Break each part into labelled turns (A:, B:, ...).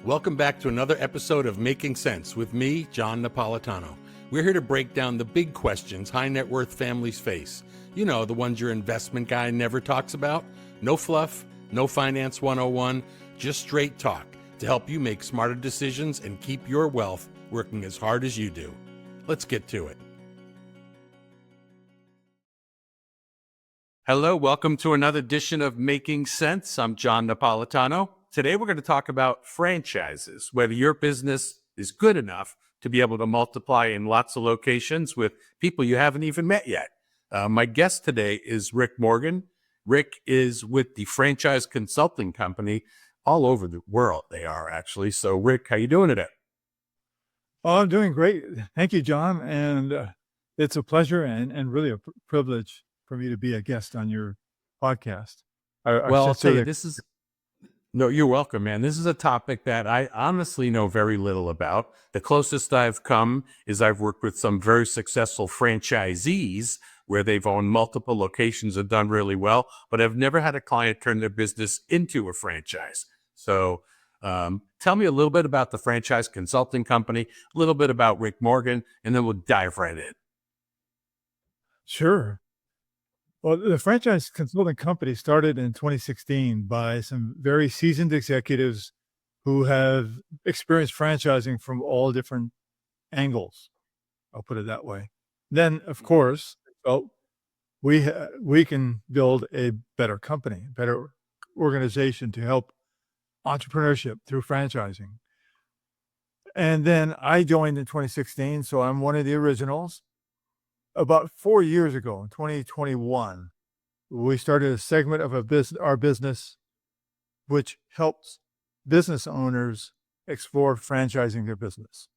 A: Welcome back to another episode of Making Sense with me, John Napolitano. We're here to break down the big questions high net worth families face. You know, the ones your investment guy never talks about. No fluff, no finance 101, just straight talk to help you make smarter decisions and keep your wealth working as hard as you do. Let's get to it. Hello, welcome to another edition of Making Sense. I'm John Napolitano. Today we're going to talk about franchises, whether your business is good enough to be able to multiply in lots of locations with people you haven't even met yet. My guest today is Rick Morgin. Rick is with the franchise consulting company all over the world. They are actually. So Rick, how you doing today?
B: Oh, I'm doing great. Thank you, John. And it's a pleasure and really a privilege for me to be a guest on your podcast.
A: I'll tell you, No, you're welcome, man. This is a topic that I honestly know very little about. The closest I've come is I've worked with some very successful franchisees where they've owned multiple locations and done really well, but I've never had a client turn their business into a franchise. So tell me a little bit about the franchise consulting company, a little bit about Rick Morgin, and then we'll dive right in.
B: Sure. Well, the franchise consulting company started in 2016 by some very seasoned executives who have experienced franchising from all different angles. I'll put it that way. Then, of course, we can build a better company, better organization to help entrepreneurship through franchising. And then I joined in 2016, so I'm one of the originals. About 4 years ago, in 2021, we started a segment of our business which helps business owners explore franchising their business.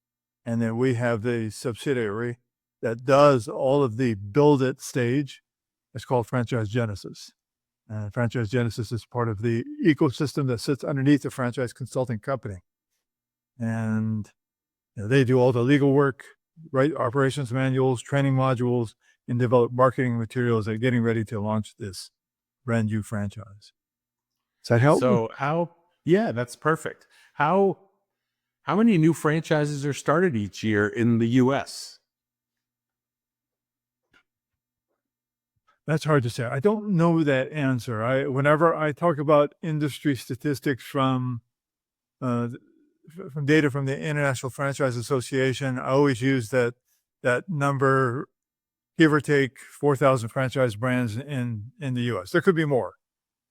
B: And then we have the subsidiary that does all of the build it stage. It's called Franchise Genesis. And Franchise Genesis is part of the ecosystem that sits underneath the franchise consulting company. And they do all the legal work, write operations manuals, training modules, and develop marketing materials. They're getting ready to launch this brand new franchise. Does that help?
A: So yeah, that's perfect. How many new franchises are started each year in the U.S.?
B: That's hard to say. I don't know that answer. Whenever I talk about industry statistics from data from the International Franchise Association, I always use that number, give or take 4,000 franchise brands in the U.S. There could be more,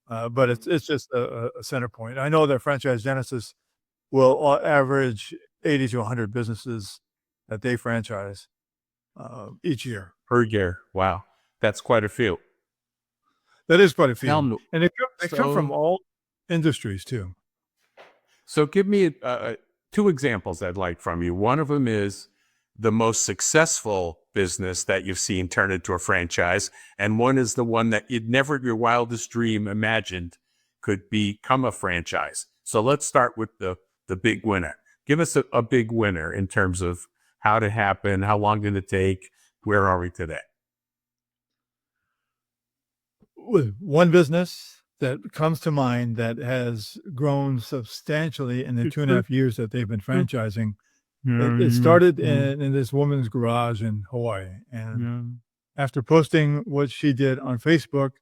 B: but it's just a center point. I know that Franchise Genesis will average 80 to 100 businesses that they franchise each year.
A: Per year. Wow. That's quite a few.
B: That is quite a few. And they come from all industries too.
A: So give me two examples I'd like from you. One of them is the most successful business that you've seen turn into a franchise, and one is the one that you'd never in your wildest dream imagined could become a franchise. So let's start with the big winner. Give us a big winner in terms of how it happened, how long did it take, where are we today?
B: One business that comes to mind that has grown substantially in the 2.5 years that they've been franchising. It started in this woman's garage in Hawaii. And after posting what she did on Facebook,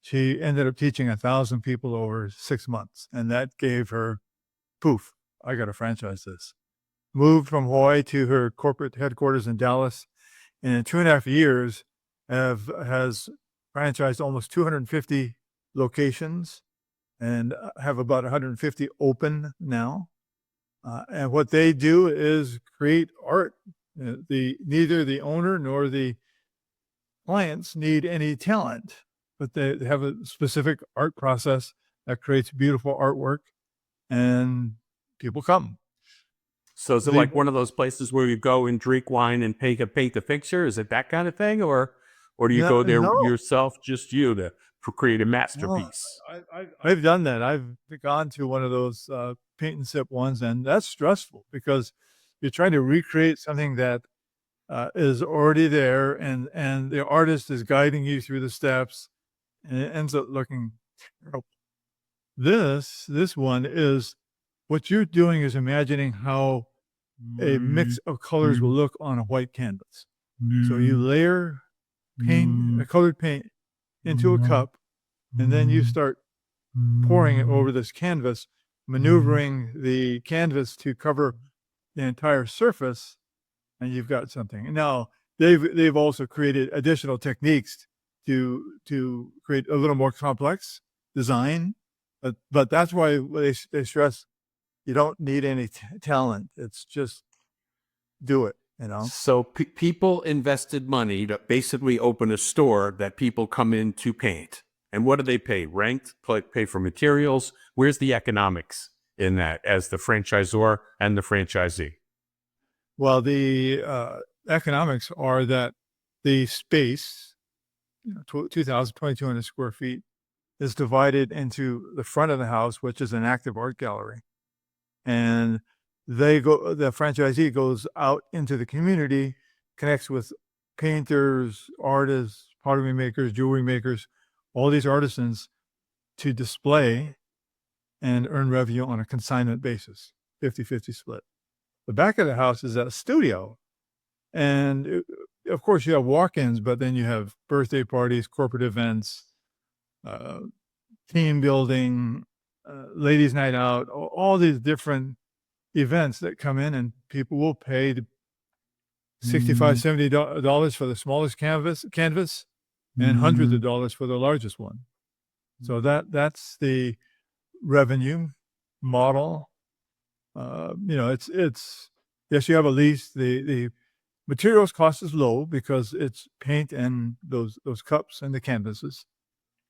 B: she ended up teaching 1,000 people over 6 months. And that gave her, poof, I got to franchise this. Moved from Hawaii to her corporate headquarters in Dallas. And in 2.5 years has franchised almost 250 locations and have about 150 open now. And what they do is create art. Neither the owner nor the clients need any talent, but they have a specific art process that creates beautiful artwork, and people come.
A: So is it like one of those places where you go and drink wine and paint a picture? Is it that kind of thing, or do you go there yourself, just you, to create a masterpiece?
B: I've done that. I've gone to one of those paint and sip ones, and that's stressful because you're trying to recreate something that is already there, and the artist is guiding you through the steps, and it ends up looking terrible. This one is what you're doing is imagining how a mix of colors will look on a white canvas. So you layer colored paint into a cup, and then you start pouring it over this canvas, maneuvering the canvas to cover the entire surface, and you've got something. Now, they've also created additional techniques to create a little more complex design, but that's why they stress you don't need any talent. It's just do it, you know?
A: So people invested money to basically open a store that people come in to paint. And what do they pay? Rent, pay for materials? Where's the economics in that as the franchisor and the franchisee?
B: Well, the economics are that the space, 2,200 square feet, is divided into the front of the house, which is an active art gallery. And the franchisee goes out into the community, connects with painters, artists, pottery makers, jewelry makers, all these artisans to display and earn revenue on a consignment basis, 50-50 split. The back of the house is a studio. And of course, you have walk-ins, but then you have birthday parties, corporate events, team building, ladies' night out, all these different events that come in, and people will pay $65-$70 for the smallest canvas and hundreds of dollars for the largest one. So that's the revenue model. It's yes, you have a lease. The materials cost is low because it's paint and those cups and the canvases.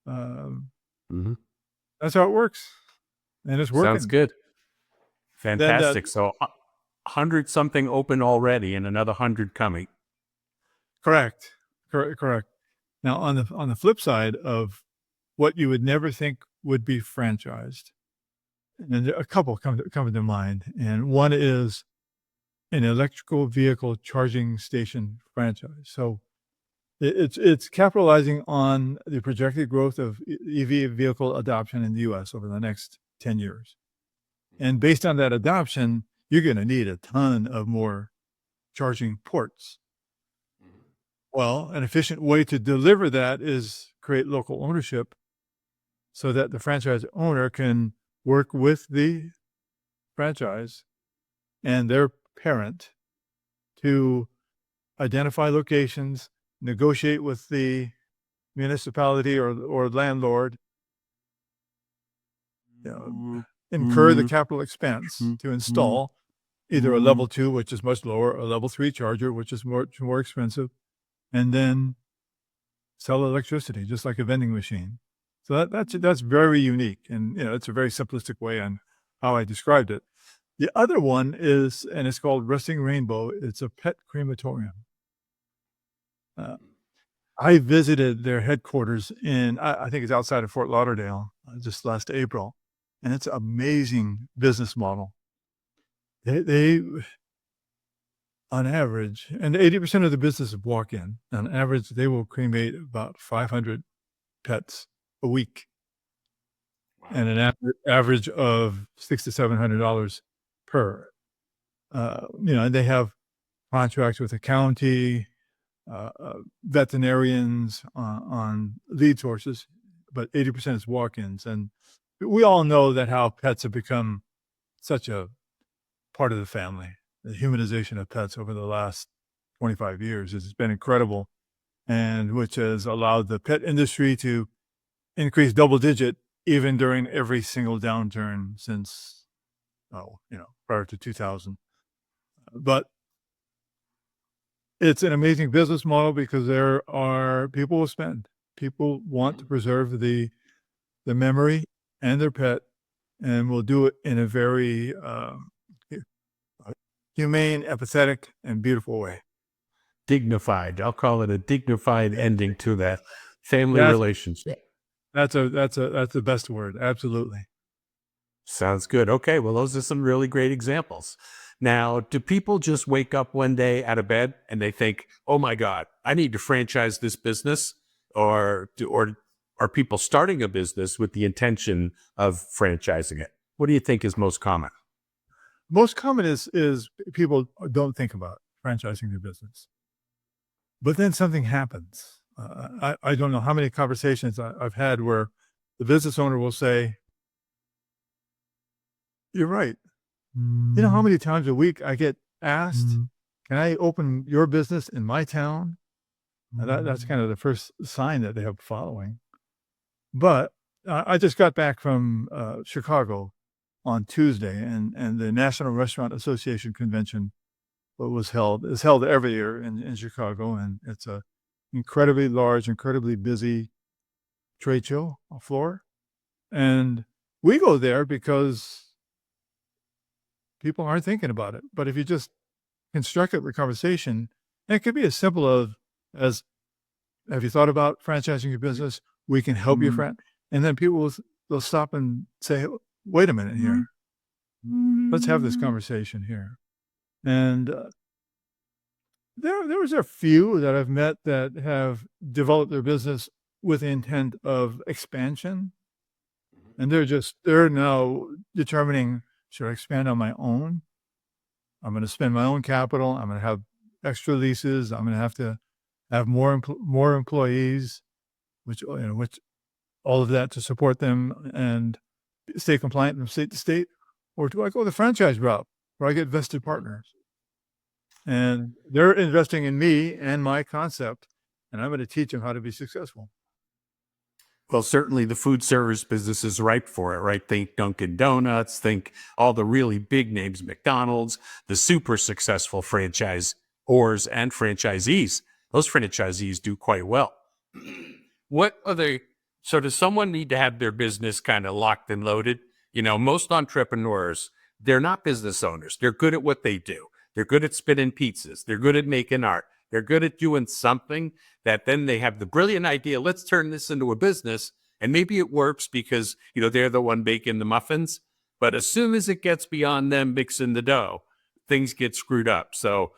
B: That's how it works, and it's working.
A: Sounds good. Fantastic. So 100 something open already and another 100 coming.
B: Correct. Now on the flip side of what you would never think would be franchised, and a couple come to mind, and one is an electrical vehicle charging station franchise. So it's capitalizing on the projected growth of EV vehicle adoption in the U.S. over the next 10 years. And based on that adoption, you're going to need a ton of more charging ports. Well, an efficient way to deliver that is create local ownership so that the franchise owner can work with the franchise and their parent to identify locations, negotiate with the municipality or landlord, incur the capital expense to install either a level 2, which is much lower, or a level 3 charger, which is more expensive, and then sell electricity, just like a vending machine. So that's very unique, and it's a very simplistic way on how I described it. The other one is, and it's called Rusting Rainbow. It's a pet crematorium. I visited their headquarters I think it's outside of Fort Lauderdale, just last April, and it's an amazing business model. They on average, and 80% of the business is walk-in. On average, they will cremate about 500 pets a week, and an average of $600 to $700 per. And they have contracts with the county, veterinarians on lead sources, but 80% is walk-ins. And we all know that how pets have become such a part of the family. The humanization of pets over the last 25 years has been incredible, and which has allowed the pet industry to increase double digit even during every single downturn since, prior to 2000. But it's an amazing business model because there are people will spend. People want to preserve the memory and their pet, and will do it in a very humane, empathetic, and beautiful way.
A: Dignified. I'll call it a dignified ending to that family relationship.
B: That's the best word. Absolutely.
A: Sounds good. Okay. Well, those are some really great examples. Now, do people just wake up one day out of bed and they think, oh my God, I need to franchise this business? Or are people starting a business with the intention of franchising it? What do you think is most common?
B: most common is people don't think about franchising their business, but then something happens. I don't know how many conversations I've had where the business owner will say, "You're right. You know how many times a week I get asked, can I open your business in my town?" And that's kind of the first sign that they have following. But I just got back from Chicago on Tuesday, and the National Restaurant Association convention is held every year in Chicago, and it's a incredibly large, incredibly busy trade show floor. And we go there because people aren't thinking about it. But if you just construct the conversation, and it could be as simple as have you thought about franchising your business? We can help you, friend. And then people they'll stop and say, wait a minute here. Let's have this conversation here. And there was a few that I've met that have developed their business with the intent of expansion. And they're now determining, should I expand on my own? I'm going to spend my own capital. I'm going to have extra leases. I'm going to have more employees, which all of that to support them and stay compliant from state to state. Or do I go the franchise route where I get vested partners? And they're investing in me and my concept, and I'm going to teach them how to be successful.
A: Well, certainly the food service business is ripe for it, right? Think Dunkin' Donuts, think all the really big names, McDonald's, the super successful franchisors and franchisees. Those franchisees do quite well. So does someone need to have their business kind of locked and loaded? Most entrepreneurs, they're not business owners. They're good at what they do. They're good at spinning pizzas. They're good at making art. They're good at doing something that then they have the brilliant idea, let's turn this into a business. And maybe it works because, they're the one baking the muffins. But as soon as it gets beyond them mixing the dough, things get screwed up. So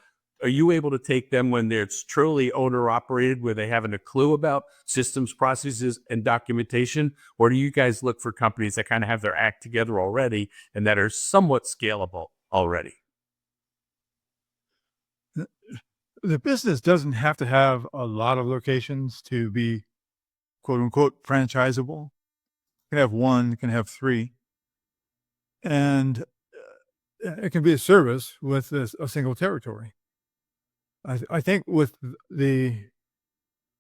A: are you able to take them when it's truly owner operated, where they haven't a clue about systems, processes, and documentation? Or do you guys look for companies that kind of have their act together already and that are somewhat scalable already?
B: The business doesn't have to have a lot of locations to be quote unquote franchisable. It can have one, it can have three. And it can be a service with a single territory. I think with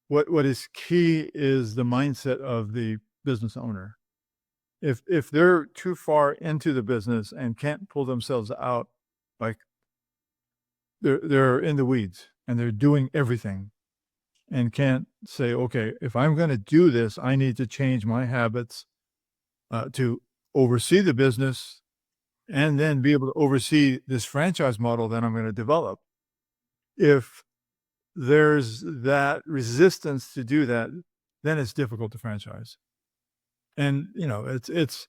B: what is key is the mindset of the business owner. If they're too far into the business and can't pull themselves out, like they're in the weeds and they're doing everything and can't say, okay, if I'm going to do this, I need to change my habits to oversee the business and then be able to oversee this franchise model that I'm going to develop. If there's that resistance to do that, then it's difficult to franchise. And, it's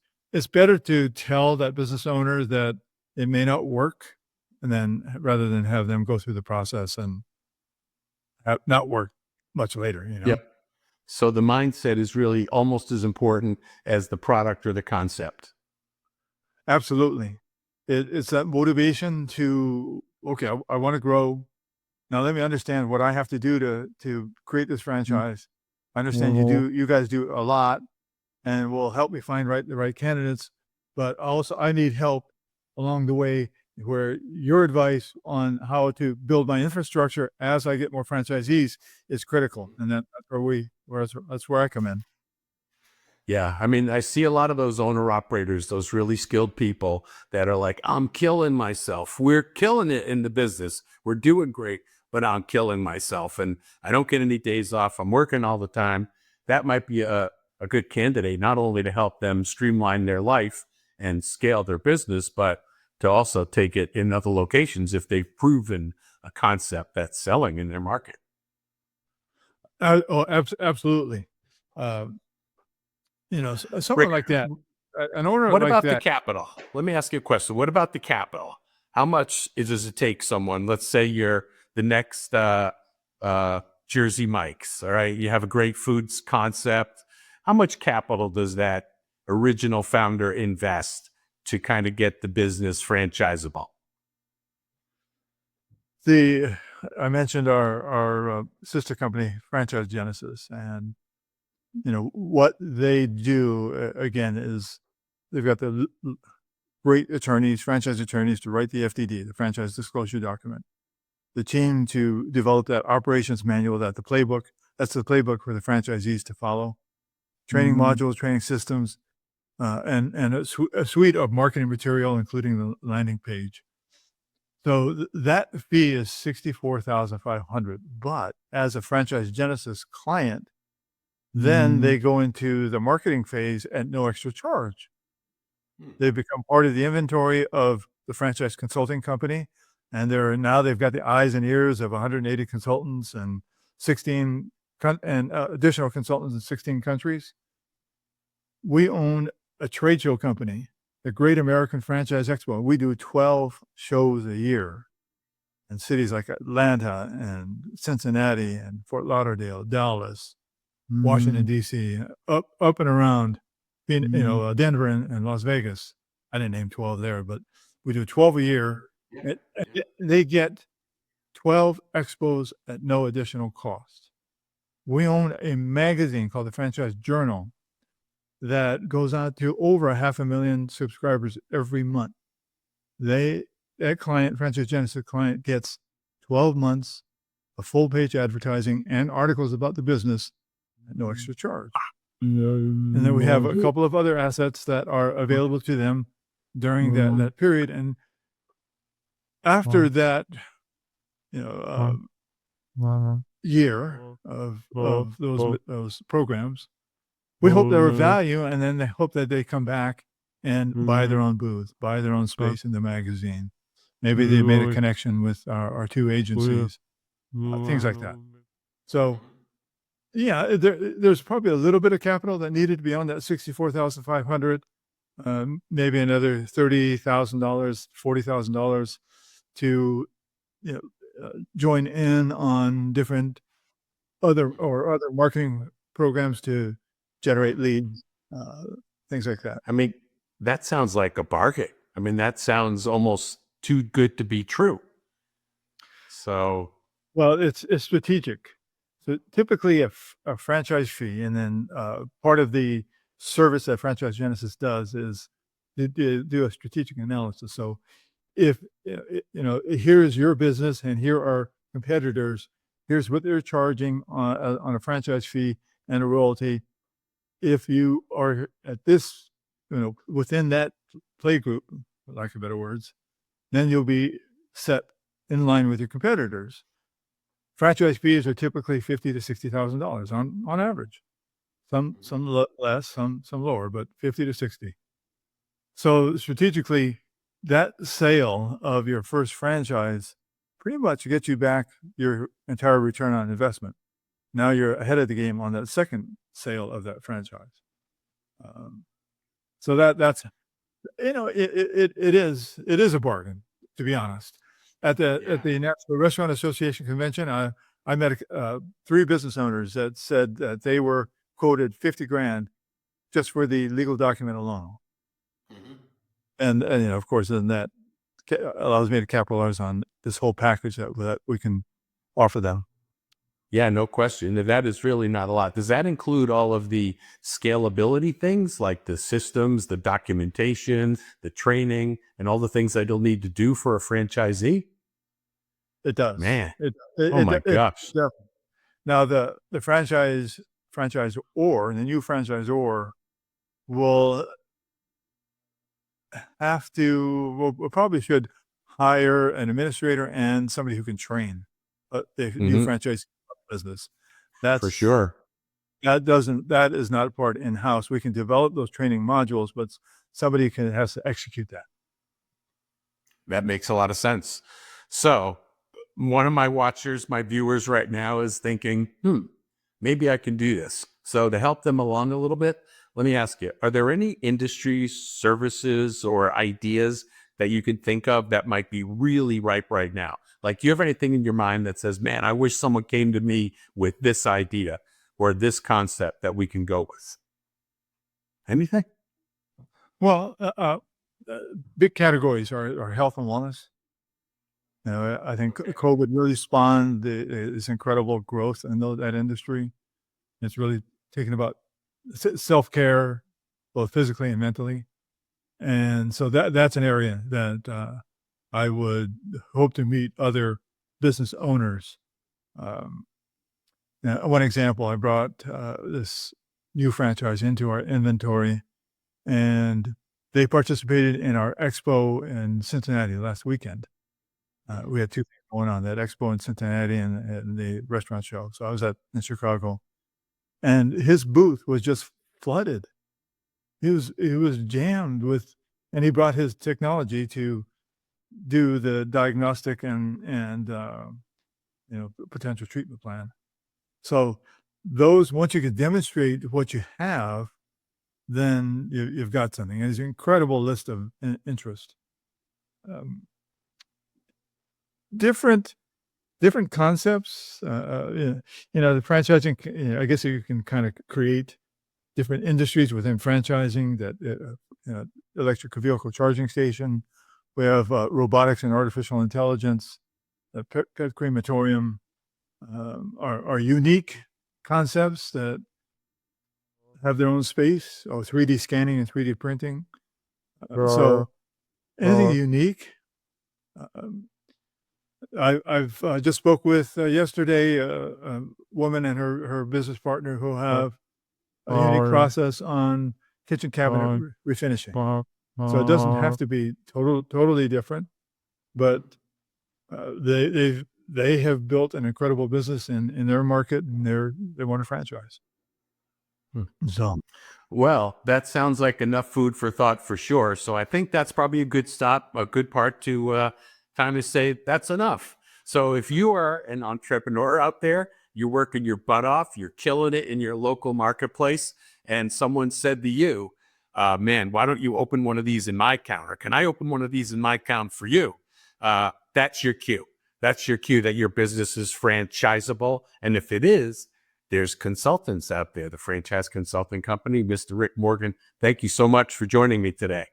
B: better to tell that business owner that it may not work, and then rather than have them go through the process and not work much later,
A: Yep. So the mindset is really almost as important as the product or the concept.
B: Absolutely. It's that motivation to, okay, I want to grow. Now let me understand what I have to do to create this franchise. I understand you guys do a lot and will help me find the right candidates, but also I need help along the way, where your advice on how to build my infrastructure as I get more franchisees is critical. And that's where I come in.
A: Yeah. I mean, I see a lot of those owner operators, those really skilled people that are like, I'm killing myself. We're killing it in the business. We're doing great, but I'm killing myself and I don't get any days off. I'm working all the time. That might be a good candidate, not only to help them streamline their life and scale their business, but to also take it in other locations if they've proven a concept that's selling in their market.
B: Absolutely. Something
A: Rick,
B: like that. An owner
A: what
B: like
A: about
B: that.
A: the capital? Let me ask you a question. What about the capital? How much does it take someone? Let's say you're the next Jersey Mike's, all right? You have a great foods concept. How much capital does that original founder invest to kind of get the business franchisable?
B: I mentioned our sister company, Franchise Genesis, and what they do again is they've got the great attorneys, franchise attorneys, to write the FDD, the franchise disclosure document. The team to develop that operations manual, that's the playbook for the franchisees to follow. Training modules, training systems, and a suite of marketing material, including the landing page. So that fee is $64,500. But as a Franchise Genesis client, then they go into the marketing phase at no extra charge. They become part of the inventory of the franchise consulting company, and they've got the eyes and ears of 180 consultants and 16 additional consultants in 16 countries. We own a trade show company, the Great American Franchise Expo. We do 12 shows a year in cities like Atlanta and Cincinnati and Fort Lauderdale, Dallas, Washington, D.C., up and around, Denver and Las Vegas. I didn't name 12 there, but we do 12 a year. Yeah. They get 12 expos at no additional cost. We own a magazine called the Franchise Journal that goes out to over 500,000 subscribers every month. That Franchise Genesis client, gets 12 months of full-page advertising and articles about the business at no extra charge. And then we have a couple of other assets that are available to them during that period. And after that, year of those programs, we hope they're of value, and then they hope that they come back and buy their own booth, buy their own space in the magazine. Maybe they made a connection with our two agencies, things like that. So, yeah, there's probably a little bit of capital that needed beyond that $64,500, maybe another $30,000, $40,000 to join in on different other marketing programs to generate leads, things like that.
A: I mean, that sounds like a bargain. I mean, that sounds almost too good to be true. So,
B: well, it's strategic. So typically a franchise fee, and then part of the service that Franchise Genesis does is they do a strategic analysis. So if here's your business and here are competitors, here's what they're charging on a franchise fee and a royalty. If you are at this, within that play group, for lack of better words, then you'll be set in line with your competitors. Franchise fees are typically $50,000 to $60,000 on average. Some less, some lower, but 50 to 60. So strategically, that sale of your first franchise pretty much gets you back your entire return on investment. Now you're ahead of the game on that second sale of that franchise. So that's it is a bargain, to be honest. At the National Restaurant Association convention, I met 3 business owners that said that they were quoted $50,000 just for the legal document alone. And of course, then that allows me to capitalize on this whole package that we can offer them.
A: Yeah, no question. That is really not a lot. Does that include all of the scalability things, like the systems, the documentation, the training, and all the things that you'll need to do for a franchisee?
B: It does.
A: Man. Oh my gosh.
B: Now the franchisor and the new franchisor will have to, we'll probably should hire an administrator and somebody who can train the new franchise business. That's
A: for sure.
B: That is not part in-house. We can develop those training modules, but somebody has to execute that.
A: That makes a lot of sense. So one of my watchers, my viewers right now is thinking, maybe I can do this. So to help them along a little bit, let me ask you, are there any industry services or ideas that you can think of that might be really ripe right now? Like, do you have anything in your mind that says, man, I wish someone came to me with this idea or this concept that we can go with? Anything?
B: Well, big categories are health and wellness. You know, I think COVID really spawned this incredible growth in that industry. It's really taken about self-care, both physically and mentally. And so that's an area that I would hope to meet other business owners. Now, one example, I brought this new franchise into our inventory, and they participated in our expo in Cincinnati last weekend. We had two things going on, that expo in Cincinnati and the restaurant show. So I was in Chicago, and his booth was just flooded. He was jammed with, and he brought his technology to do the diagnostic and potential treatment plan. So those, once you can demonstrate what you have, then you've got something. And there's an incredible list of interest. Different concepts. The franchising. I guess you can kind of create different industries within franchising. That electric vehicle charging station. We have robotics and artificial intelligence. The pet crematorium are unique concepts that have their own space. 3D scanning and 3D printing. So anything unique. I've just spoke with yesterday a woman and her business partner who have a unique process on kitchen cabinet refinishing. So it doesn't have to be totally different, but they have built an incredible business in their market, and they want to franchise. So,
A: well, that sounds like enough food for thought for sure. So I think that's probably a good part to kind of say that's enough. So if you are an entrepreneur out there, you're working your butt off, you're killing it in your local marketplace, and someone said to you, man, why don't you open one of these in my counter? Can I open one of these in my counter for you? That's your cue. That's your cue that your business is franchisable. And if it is, there's consultants out there, the franchise consulting company. Mr. Rick Morgin, thank you so much for joining me today.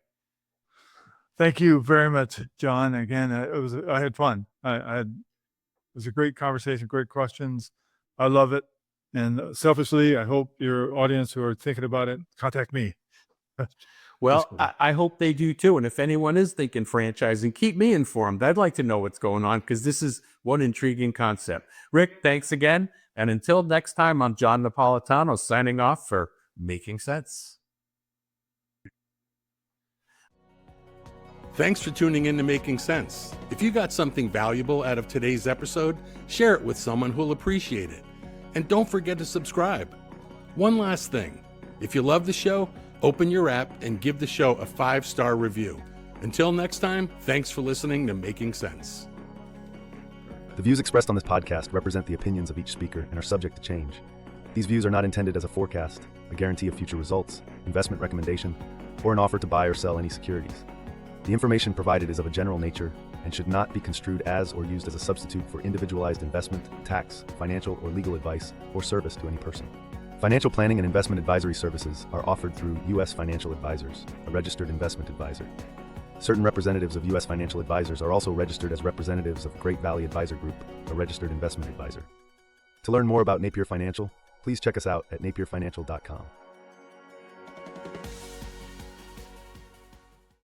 B: Thank you very much, John. Again, I had fun. It was a great conversation, great questions. I love it. And selfishly, I hope your audience who are thinking about it, contact me.
A: Well, I hope they do too. And if anyone is thinking franchising, keep me informed. I'd like to know what's going on, because this is one intriguing concept. Rick, thanks again. And until next time, I'm John Napolitano signing off for Making Sense. Thanks for tuning in to Making Sense. If you got something valuable out of today's episode, share it with someone who'll appreciate it. And don't forget to subscribe. One last thing. If you love the show, open your app and give the show a 5-star review. Until next time, thanks for listening to Making Sense.
C: The views expressed on this podcast represent the opinions of each speaker and are subject to change. These views are not intended as a forecast, a guarantee of future results, investment recommendation, or an offer to buy or sell any securities. The information provided is of a general nature and should not be construed as or used as a substitute for individualized investment, tax, financial, or legal advice or service to any person. Financial planning and investment advisory services are offered through U.S. Financial Advisors, a registered investment advisor. Certain representatives of U.S. Financial Advisors are also registered as representatives of Great Valley Advisor Group, a registered investment advisor. To learn more about Napier Financial, please check us out at napierfinancial.com.